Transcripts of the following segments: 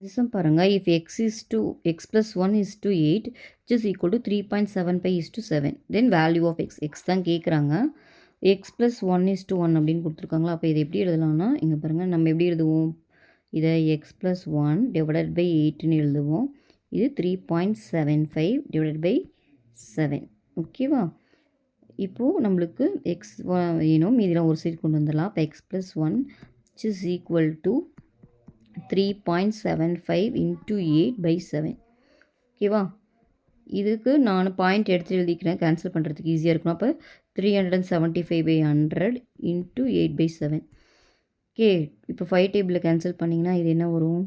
This one பாருங்க, if x plus 1 is to 8, which is equal to 3.75 is to 7, then value of x தான் கேட்குறாங்க. x plus 1 is to 1 அப்படின்னு கொடுத்துருக்காங்களா. அப்போ இதை எப்படி எழுதலாம்னா, இங்கே பாருங்கள், நம்ம எப்படி எழுதுவோம், இதை x plus 1 divided by 8ன்னு எழுதுவோம். இது 3.75 divided by 7. ஓகேவா. இப்போது நம்மளுக்கு எக்ஸ் வேணும், இதெல்லாம் ஒரு சைடு கொண்டு வந்துடலாம். அப்போ x plus 1 which is equal to 3.75 into 8 by 7. ஓகேவா. இதுக்கு நான் பாயிண்ட் எடுத்து எழுதிக்கிறேன், கேன்சல் பண்ணுறதுக்கு ஈஸியாக இருக்கணும். அப்போ 375 by 100 into 8 by 7. ஓகே, இப்போ 5 டேபிளில் கேன்சல் பண்ணிங்கன்னா இது என்ன வரும்,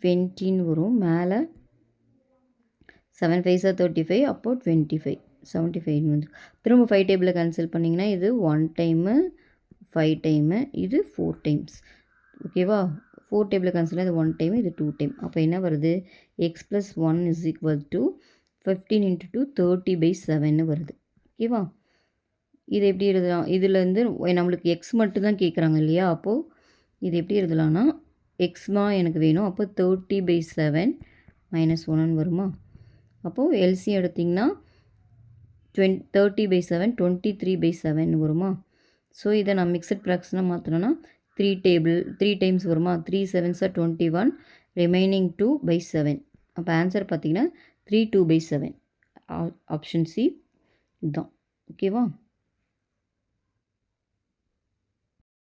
20 வரும். மேலே 7 5 35, அப்போ 25 75 வந்து திரும்ப 5 டேபிளில் கேன்சல் பண்ணிங்கன்னா இது 1 டைமு 5 டைமு, இது 4 டைம்ஸ். ஓகேவா. 4 டேபிளில் கேன்சல், இது 1 டைம், இது 2 டைம். அப்போ என்ன வருது, X plus 1 is equal to 15 into 2 30 by 7 வருது. ஓகேவா. இது எப்படி எழுதலாம், இதுலேருந்து நம்மளுக்கு எக்ஸ் மட்டும் தான் கேட்குறாங்க இல்லையா. அப்போது இது எப்படி எழுதலாம்னா, எக்ஸ்மா எனக்கு வேணும். அப்போ 30 by 7 minus 1 வருமா. அப்போது எல்சியம் எடுத்திங்கன்னா 30 by 7 23 by 7 வருமா. ஸோ இதை நான் மிக்சட் ப்ராக்ஷனாக மாற்றினோன்னா 3 டைம்ஸ் வருமா. 3 7s are 21, ரிமைனிங் 2 by 7. அப்போ ஆன்சர் பார்த்தீங்கன்னா 3 2 by 7. ஆப்ஷன் சி இதுதான். ஓகேவா.